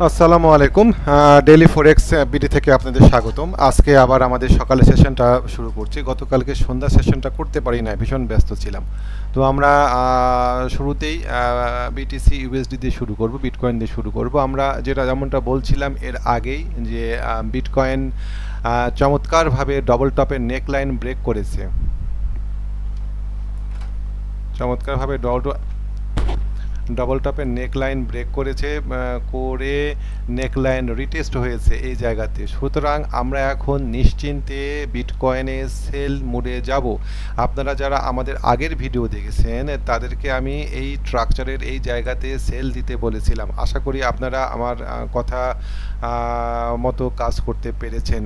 আসসালামু আলাইকুম। ডেইলি ফরেক্স বিডি থেকে আপনাদের স্বাগতম। আজকে আবার আমাদের সকালে সেশনটা শুরু করছি। গতকালকে সন্ধ্যা সেশনটা করতে পারি না, ভীষণ ব্যস্ত ছিলাম। তো আমরা শুরুতেই বিটিসি ইউএসডি দিয়ে শুরু করব, বিটকয়েন দিয়ে শুরু করব। আমরা যেমনটা বলছিলাম এর আগেই যে বিটকয়েন চমৎকারভাবে ডবল টপের নেকলাইন ব্রেক করেছে। চমৎকারভাবে ডবল টপের নেকলাইন ব্রেক করেছে, করে নেকলাইন রিটেস্ট হয়েছে এই জায়গাতে। সুতরাং আমরা এখন নিশ্চিন্তে বিটকয়েনে সেল মোডে যাব। আপনারা যারা আমাদের আগের ভিডিও দেখেছেন তাদেরকে আমি এই স্ট্রাকচারের এই জায়গাতে সেল দিতে বলেছিলাম। আশা করি আপনারা আমার কথা মতো কাজ করতে পেরেছেন।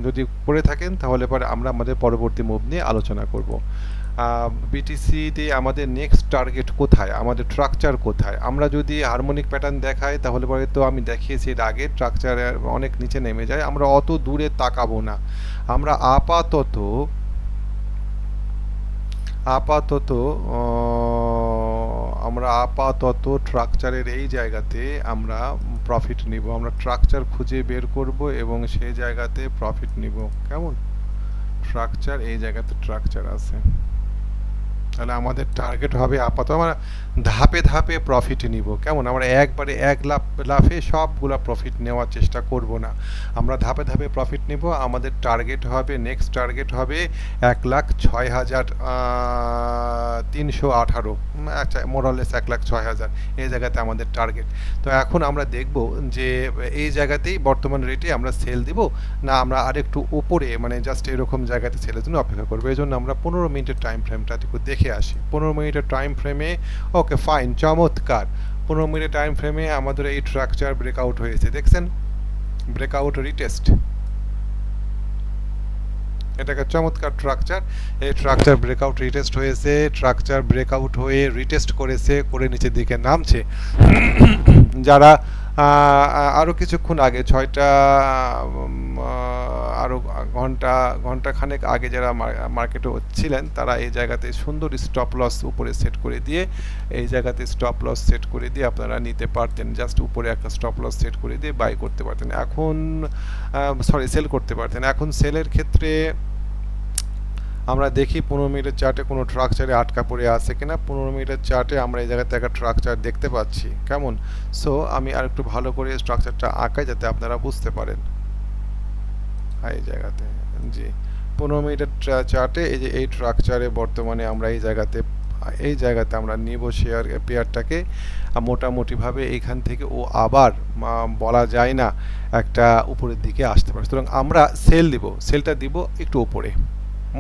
যদি করে থাকেন তাহলে পরে আমরা আমাদের পরবর্তী মুভ নিয়ে আলোচনা করব। বিটিসিতে আমাদের নেক্সট টার্গেট কোথায়, আমাদের স্ট্রাকচার কোথায়। আমরা যদি হারমোনিক প্যাটার্ন দেখাই তাহলে পরে তো আমি দেখিয়েছি এর আগে স্ট্রাকচার অনেক নিচে নেমে যায়, আমরা অত দূরে তাকাবো না। আমরা আপাতত আপাতত আমরা আপাতত স্ট্রাকচারের এই জায়গাতে আমরা প্রফিট নিব। আমরা স্ট্রাকচার খুঁজে বের করব এবং সেই জায়গাতে প্রফিট নিব। কেমন স্ট্রাকচার, এই জায়গাতে স্ট্রাকচার আছে, তাহলে আমাদের টার্গেট হবে আপাতত আমরা ধাপে ধাপে প্রফিট নিব। কেমন, আমরা একবারে এক লাফে সবগুলা প্রফিট নেওয়ার চেষ্টা করব না, আমরা ধাপে ধাপে প্রফিট নিব। আমাদের টার্গেট হবে, নেক্সট টার্গেট হবে 1,06,318, আচ্ছা মোরালেস 1,06,000, এই জায়গাতে আমাদের টার্গেট। তো এখন আমরা দেখব যে এই জায়গাতেই বর্তমান রেটে আমরা সেল দিব না আমরা আরেকটু উপরে, মানে জাস্ট এরকম জায়গাতে সেলের জন্য অপেক্ষা করবো। এই জন্য আমরা 15 মিনিটের টাইম ফ্রেমটা একটু দেখে আসি। 15 মিনিটের টাইম ফ্রেমে ওকে ফাইন, চমৎকার। 15 মিনিটের টাইম ফ্রেমে আমাদের এই স্ট্রাকচার ব্রেকআউট হয়েছে, দেখছেন, ব্রেকআউট রিটেস্ট। এটাকে চমৎকার স্ট্রাকচার। এই স্ট্রাকচার ব্রেকআউট রিটেস্ট হয়েছে, স্ট্রাকচার ব্রেকআউট হয়ে রিটেস্ট করেছে, করে নিচের দিকে নামছে। যারা আরও কিছুক্ষণ আগে 6টা আরও ঘন্টাখানেক আগে যারা মার্কেটে ছিলেন তারা এই জায়গাতে সুন্দর স্টপ লস উপরে সেট করে দিয়ে, এই জায়গাতে স্টপ লস সেট করে দিয়ে আপনারা নিতে পারতেন। জাস্ট উপরে একটা স্টপ লস সেট করে দিয়ে বাই করতে পারতেন, এখন সেল করতে পারতেন। এখন সেলের ক্ষেত্রে আমরা দেখি 15 মিনিটের চার্টে কোনো স্ট্রাকচারে আটকা পড়ে আছে কিনা। 15 মিনিটের চার্টে আমরা এই জায়গাতে একটা স্ট্রাকচার দেখতে পাচ্ছি। কেমন, সো আমি আর একটু ভালো করে স্ট্রাকচারটা আঁকাই যাতে আপনারা বুঝতে পারেন। এই জায়গাতে জি 15 মিনিটের চার্টে এই যে এই স্ট্রাকচারে বর্তমানে আমরা এই জায়গাতে আমরা নিব পেয়ারটাকে মোটামুটিভাবে এইখান থেকে ও আবার বলা যায় না একটা উপরের দিকে আসতে পারে। সুতরাং আমরা সেলটা দিব একটু উপরে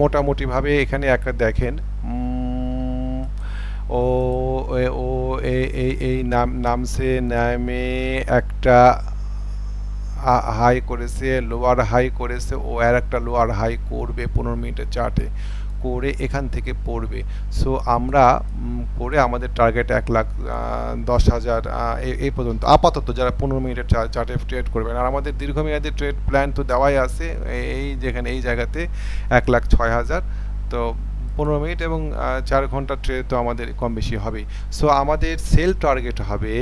মোটামুটিভাবে। এখানে একটা দেখেন ও ও এই নামছে, নামে একটা হাই করেছে, লোয়ার হাই করেছে, ও আর একটা লোয়ার হাই করবে 15 মিনিটের চার্টে, করে এখান থেকে পড়বে। সো আমরা করে আমাদের টার্গেট 1,10,000 এই পর্যন্ত আপাতত যারা 15 মিনিটের চার্টে ট্রেড করবেন। আর আমাদের দীর্ঘমেয়াদী ট্রেড প্ল্যান তো দেওয়াই আছে, যেখানে এই জায়গাতে 1,06,000। তো 15 মিনিট এবং 4 ঘন্টার ট্রেড তো আমাদের কম বেশি হবেই। সো আমাদের সেল টার্গেট হবে,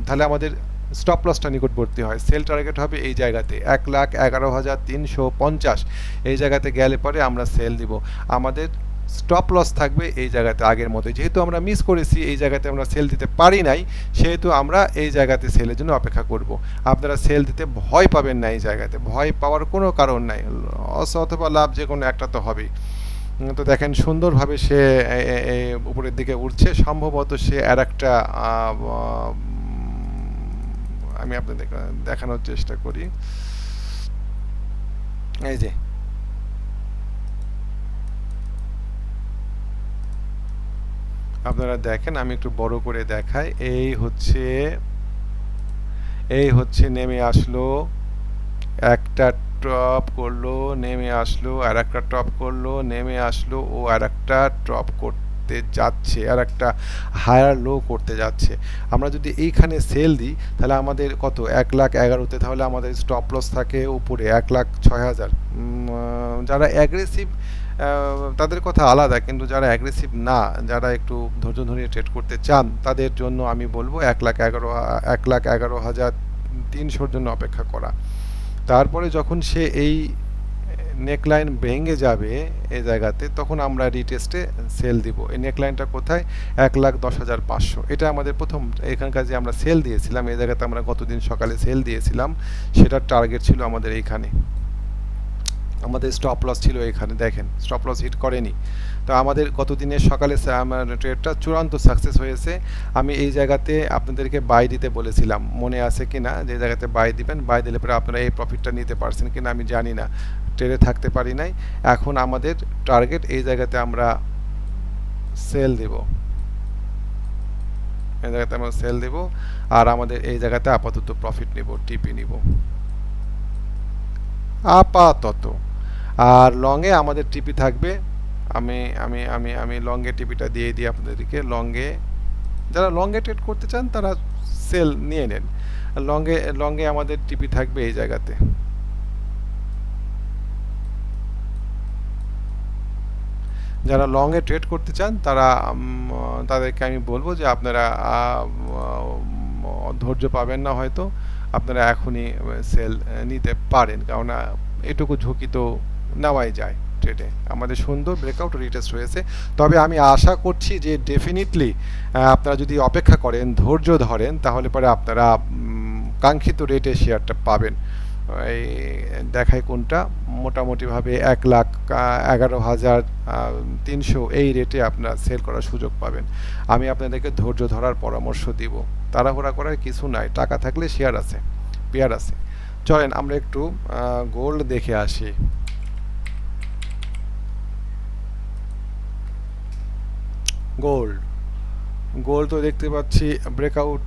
তাহলে আমাদের স্টপ লসটা নিকটবর্তী হয়। সেল টার্গেট হবে এই জায়গাতে 1,11,350, এই জায়গাতে গেলে পরে আমরা সেল দিব। আমাদের স্টপ লস থাকবে এই জায়গাতে আগের মতো, যেহেতু আমরা মিস করেছি এই জায়গাতে আমরা সেল দিতে পারি নাই, সেহেতু আমরা এই জায়গাতে সেলের জন্য অপেক্ষা করব। আপনারা সেল দিতে ভয় পাবেন না, এই জায়গাতে ভয় পাওয়ার কোনো কারণ নাই, লস অথবা লাভ যে কোনো একটা তো হবেই। তো দেখেন সুন্দরভাবে সে উপরের দিকে উঠছে, সম্ভবত সে আর একটা আমি আপনাদের দেখানোর চেষ্টা করি। এই যে আপনারা দেখেন, আমি একটু বড় করে দেখাই। এই হচ্ছে নেমে আসলো, একটা টপ করলো, নেমে আসলো, আর একটা টপ করলো, নেমে আসলো, ও আর একটা টপ করতে যাচ্ছে, আর একটা হায়ার লো করতে যাচ্ছে। আমরা যদি এইখানে সেল দিই তাহলে আমাদের কত 1,11,000-তে, তাহলে আমাদের স্টপ লস থাকে উপরে 1,06,000। যারা অ্যাগ্রেসিভ তাদের কথা আলাদা, কিন্তু যারা অ্যাগ্রেসিভ না, যারা একটু ধৈর্য ধরে ট্রেড করতে চান তাদের জন্য আমি বলবো 1,11,000 300-র জন্য অপেক্ষা করা। তারপরে যখন সে এই নেকলাইন ভেঙে যাবে এই জায়গাতে, তখন আমরা রিটেস্টে সেল দিব। এই নেকলাইনটা কোথায়? 1,10,500। এটা আমাদের প্রথম এখানকার যে আমরা সেল দিয়েছিলাম, এই জায়গাতে আমরা গতদিন সকালে সেল দিয়েছিলাম, সেটার টার্গেট ছিল আমাদের এইখানে। আমাদের স্টপ লস ছিল এখানে, দেখেন স্টপ লস হিট করেনি। তো আমাদের গত দিনের সকালে ট্রেডটা চূড়ান্ত সাকসেস হয়েছে। আমি এই জায়গাতে আপনাদেরকে বাই দিতে বলেছিলাম, মনে আছে কি না? যে জায়গাতে বাই দিবেন, বাই দিলে পরে আপনারা এই প্রফিটটা নিতে পারছেন কিনা আমি জানি না, ট্রেডে থাকতে পারি নাই। এখন আমাদের টার্গেট এই জায়গাতে আমরা সেল দেব, এই জায়গাতে আমরা সেল দেব, আর আমাদের এই জায়গাতে আপাতত প্রফিট নিব, টিপি নিব আপাতত। আর লংয়ে আমাদের টিপি থাকবে, আমি আমি আমি আমি লংয়ে টিপিটা দিয়ে দিই আপনাদেরকে। লংয়ে যারা লংয়ে ট্রেড করতে চান তারা সেল নিয়ে নেন। লংয়ে আমাদের টিপি থাকবে এই জায়গাতে। যারা লংয়ে ট্রেড করতে চান তারা তাদেরকে আমি বলবো যে আপনারা ধৈর্য পাবেন না, হয়তো আপনারা এখনই সেল নিতে পারেন, কারণ এটুকু ঝুঁকি তো নেওয়াই যায় ট্রেডে। আমাদের সুন্দর ব্রেকআউট রিটেস্ট হয়েছে, তবে আমি আশা করছি যে ডেফিনিটলি আপনারা যদি অপেক্ষা করেন, ধৈর্য ধরেন, তাহলে পরে আপনারা কাঙ্ক্ষিত রেটে শেয়ারটা পাবেন। এই দেখায় কোনটা, মোটামুটিভাবে 1,11,300 এই রেটে আপনারা সেল করার সুযোগ পাবেন। আমি আপনাদেরকে ধৈর্য ধরার পরামর্শ দিব, তাড়াহুড়া করার কিছু নাই, টাকা থাকলে শেয়ার আছে, পেয়ার আছে। চলেন আমরা একটু গোল্ড দেখে আসি। গোল্ড তো দেখতে পাচ্ছি ব্রেকআউট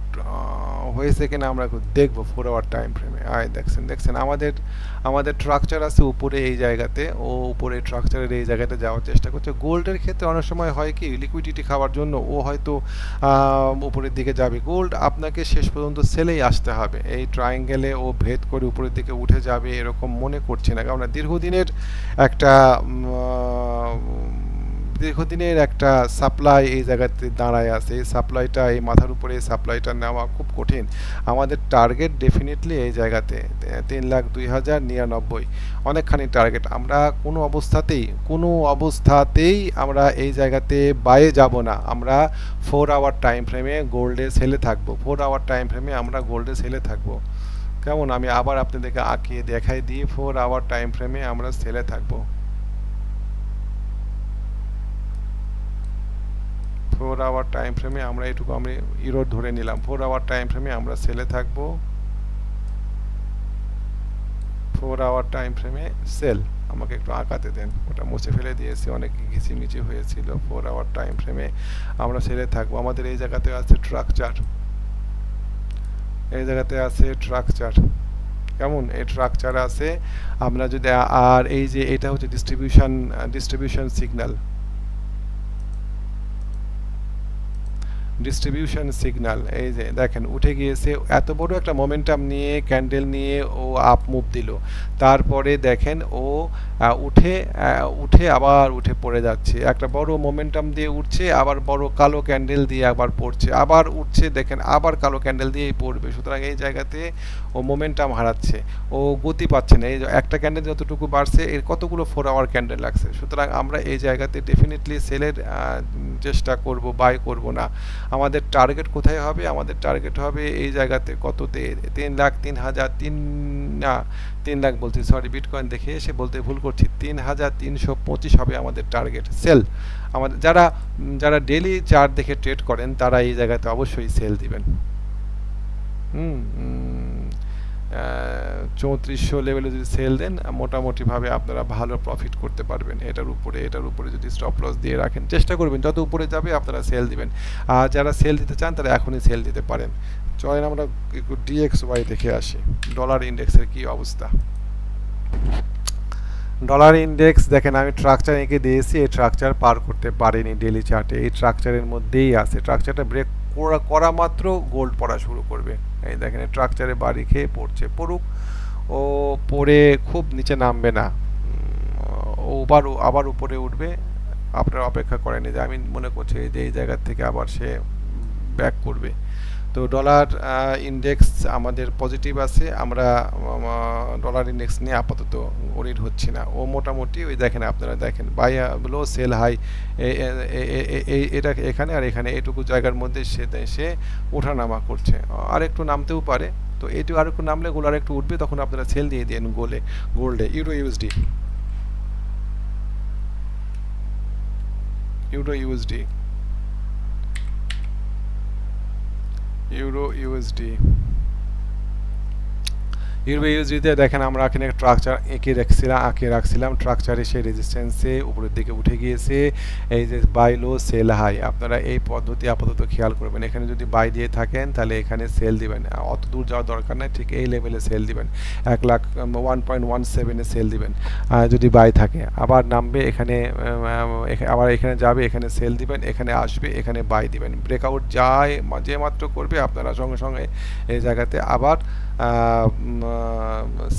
হয়েছে কিনা আমরা একটু দেখবো 4 আওয়ার টাইম ফ্রেমে। দেখছেন আমাদের স্ট্রাকচার আছে উপরে এই জায়গাতে, ও উপরে স্ট্রাকচারের এই জায়গাতে যাওয়ার চেষ্টা করছে। গোল্ডের ক্ষেত্রে অনেক সময় হয় কি, লিকুইডিটি খাওয়ার জন্য ও হয়তো উপরের দিকে যাবে। গোল্ড আপনাকে শেষ পর্যন্ত সেলেই আসতে হবে। এই ট্রায়াঙ্গেলে ও ভেদ করে উপরের দিকে উঠে যাবে এরকম মনে করছি না, কারণ দীর্ঘদিনের একটা সাপ্লাই এই জায়গাতে দাঁড়ায় আছে। এই সাপ্লাইটা, এই মাথার উপরে এই সাপ্লাইটা নেওয়া খুব কঠিন। আমাদের টার্গেট ডেফিনেটলি এই জায়গাতে 3,02,099, অনেকখানি টার্গেট। আমরা কোনো অবস্থাতেই আমরা এই জায়গাতে বাইরে যাব না। আমরা 4 আওয়ার টাইম ফ্রেমে গোল্ডে সেলে থাকবো। 4 আওয়ার টাইম ফ্রেমে আমরা গোল্ডে সেলে থাকবো। কেমন? আমি আবার আপনাদেরকে আঁকিয়ে দেখাই দিই। 4 আওয়ার টাইম ফ্রেমে আমরা সেলে থাকবো। 4 আওয়ার টাইম ফ্রেমে আমরা এটুকু আমরা ইরোড ধরে নিলাম। 4 আওয়ার টাইম ফ্রেমে আমরা সেলে থাকবো। 4 আওয়ার টাইম ফ্রেমে সেল। আমাকে একটু আঁকাতে দেন, ওটা মুছে ফেলে দিয়েছি, অনেক ঘিচিমিচি হয়েছিল। 4 আওয়ার টাইম ফ্রেমে আমরা সেলে থাকবো। আমাদের এই জায়গাতে আছে স্ট্রাকচার, এই জায়গাতে আছে স্ট্রাকচার। কেমন? এই স্ট্রাকচার আছে। আমরা যদি আর এই যে এটা হচ্ছে ডিস্ট্রিবিউশন সিগন্যাল, এই যে দেখেন উঠে গিয়েছে, এত বড় একটা মোমেন্টাম নিয়ে ক্যান্ডেল নিয়ে ও আপ মুভ দিল। তারপরে দেখেন ও উঠে আবার উঠে পড়ে যাচ্ছে, একটা বড় মোমেন্টাম দিয়ে উঠছে, আবার বড় কালো ক্যান্ডেল দিয়ে আবার পড়ছে, আবার উঠছে, দেখেন আবার কালো ক্যান্ডেল দিয়েই পড়বে। সুতরাং এই জায়গাতে ও মোমেন্টাম হারাচ্ছে, ও গতি পাচ্ছে না। এই একটা ক্যান্ডেল যতটুকু বাড়ছে এর কতগুলো 4 আওয়ার ক্যান্ডেল লাগছে। সুতরাং আমরা এই জায়গাতে ডেফিনেটলি সেলের চেষ্টা করব, বাই করব না। আমাদের টার্গেট কোথায় হবে? আমাদের টার্গেট হবে এই জায়গাতে কততে, 3 লাখ বলছি, সরি বিটকয়েন দেখে এসে বলতে ভুল করছি, 3,325 হবে আমাদের টার্গেট সেল। আমাদের যারা ডেইলি চার্ট দেখে ট্রেড করেন তারা এই জায়গাতে অবশ্যই সেল দিবেন। 3400 লেভেলে যদি সেল দেন, মোটামুটিভাবে আপনারা ভালো প্রফিট করতে পারবেন। এটার উপরে যদি স্টপ লস দিয়ে রাখেন, চেষ্টা করবেন যত উপরে যাবে আপনারা সেল দিবেন। আর যারা সেল দিতে চান তারা এখনই সেল দিতে পারেন। চলেন আমরা একটু DXY দেখে আসি, ডলার ইন্ডেক্সের কি অবস্থা। ডলার ইন্ডেক্স দেখেন, আমি স্ট্রাকচার এঁকে দিয়েছি, এই স্ট্রাকচার পার করতে পারিনি ডেইলি চার্টে। এই স্ট্রাকচারের মধ্যেই আছে, স্ট্রাকচারটা ব্রেক করা মাত্র গোল্ড পড়া শুরু করবে। এই দেখেন স্ট্রাকচারে বাড়ি খেয়ে পড়ুক, ও পড়ে খুব নিচে নামবে না, ও আবার উপরে উঠবে। আপনারা অপেক্ষা করেন, যে আমি মনে করছি যে এই জায়গা থেকে আবার সে ব্যাক করবে। তো ডলার ইন্ডেক্স আমাদের পজিটিভ আছে, আমরা ডলার ইন্ডেক্স নিয়ে আপাতত ওরিড হচ্ছি না। ও মোটামুটি ওই দেখেন, আপনারা দেখেন বাই লো সেল হাই, এটা এখানে আর এখানে এটুকু জায়গার মধ্যে সে ওঠানামা করছে, আর একটু নামতেও পারে। তো এটু আর একটু নামলে গোল আর একটু উঠবে, তখন আপনারা সেল দিয়ে দেন গোল্ডে। ইউরো ইউএসডি ইউরো ইউএসডিতে দেখেন আমরা এখানে স্ট্রাকচার আঁকে রাখছিলাম, স্ট্রাকচারে সেই রেজিস্ট্যান্সে উপরের দিকে উঠে গিয়েছে। এই যে বাই লো সেল হাই, আপনারা এই পদ্ধতি আপাতত খেয়াল করবেন। এখানে যদি বাই দিয়ে থাকেন তাহলে এখানে সেল দিবেন, অত দূর যাওয়ার দরকার নাই, ঠিক এই লেভেলে সেল দিবেন, 1,117-এ সেল দিবেন যদি বাই থাকে। আবার নামবে এখানে, আবার এখানে যাবে, এখানে সেল দিবেন, এখানে আসবে, এখানে বাই দিবেন। ব্রেকআউট যায় যে মাত্র করবে আপনারা সঙ্গে সঙ্গে এই জায়গাতে আবার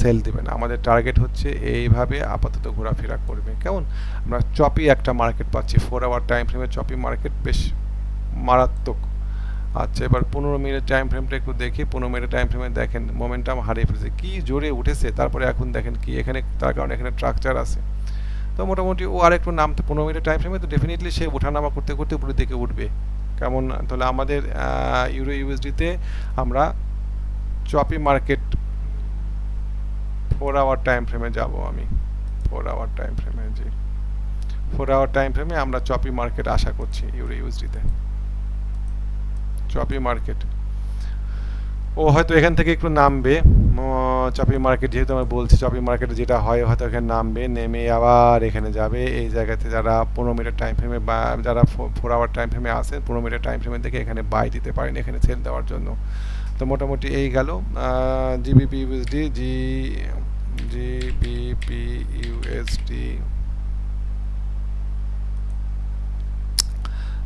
সেল দিবেন। আমাদের টার্গেট হচ্ছে এইভাবে আপাতত ঘোরাফেরা করবে। কেমন, আমরা চপি একটা মার্কেট পাচ্ছি, 4 আওয়ার টাইম ফ্রেমে চপি মার্কেট, বেশ মারাত্মক। আচ্ছা, এবার 15 মিনিট টাইম ফ্রেমটা একটু দেখি। 15 মিনিট টাইম ফ্রেমে দেখেন মোমেন্টাম হারিয়ে ফেলেছে, কি জোরে উঠেছে, তারপরে এখন দেখেন কি এখানে, তার কারণে এখানে স্ট্রাকচার আছে। তো মোটামুটি ও আর একটু নামতে 15 মিনিট টাইম ফ্রেমে তো ডেফিনেটলি সে ওঠানামা করতে করতে উপরের দিকে উঠবে। কেমন, তাহলে আমাদের ইউরো ইউএসডিতে আমরা চপি মার্কেট 4 আওয়ার টাইম ফ্রেমে যাব। আমি 4 আওয়ার টাইম ফ্রেমে, জি 4 আওয়ার টাইম ফ্রেমে আমরা চপি মার্কেট আশা করছি ইউরো ইউএসডিতে। চপি মার্কেট ও হয়তো এখান থেকে একটু নামবে, চপি মার্কেট যেহেতু আমি বলছি, চপি মার্কেটে যেটা হয় হয়তো এখানে নামবে, নেমে আবার এখানে যাবে। এই জায়গাতে যারা 15 মিনিট টাইম ফ্রেমে বা যারা 4 আওয়ার টাইম ফ্রেমে আসেন, 15 মিনিট টাইম ফ্রেমে থেকে এখানে বাই দিতে পারেন, এখানে সেল দেওয়ার জন্য। তো মোটামুটি এই গেল GBP USD, GBP USD.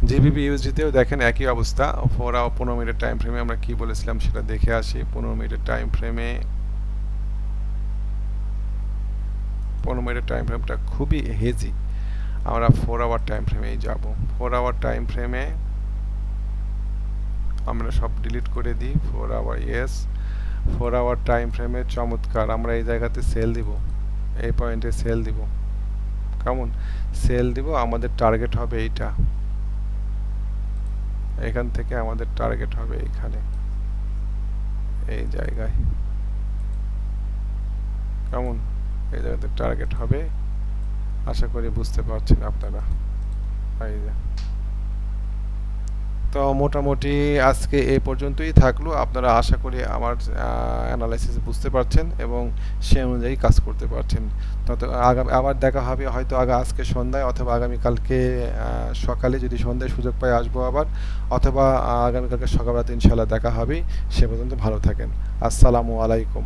GBP ইউএসডিতেও দেখেন একই অবস্থা, 4 আওয়ার 15 মিনিট টাইম ফ্রেমে আমরা কি বলেছিলাম সেটা দেখে আসি। 15 মিনিট টাইম ফ্রেমে, 15 মিনিট টাইম ফ্রেমটা খুবই হেজি, আমরা 4 আওয়ার টাইম ফ্রেমেই যাব। 4 আওয়ার টাইম ফ্রেমে আমরা সব ডিলিট করে দিই। 4 আওয়ার, ইয়েস 4 আওয়ার টাইম ফ্রেমে চমৎকার, আমরা এই জায়গাতে সেল দিব, এই পয়েন্টে সেল দিব। কেমন, সেল দিব, আমাদের টার্গেট হবে এইটা, এখান থেকে আমাদের টার্গেট হবে এখানে, এই জায়গায়। কেমন, এই জায়গাতে টার্গেট হবে, আশা করি বুঝতে পারছেন আপনারা। এই যে, তো মোটামুটি আজকে এই পর্যন্তই থাকলো। আপনারা আশা করি আমার অ্যানালাইসিস বুঝতে পারছেন এবং সে অনুযায়ী কাজ করতে পারছেন। তত আগামী আবার দেখা হবে হয়তো আজকে সন্ধ্যায়, অথবা আগামীকালকে সকালে, যদি সন্ধ্যায় সুযোগ পাই আসবো আবার, অথবা আগামীকালকে সকাল রাতে ইনশাআল্লাহ দেখা হবে। সে পর্যন্ত ভালো থাকেন। আসসালামু আলাইকুম।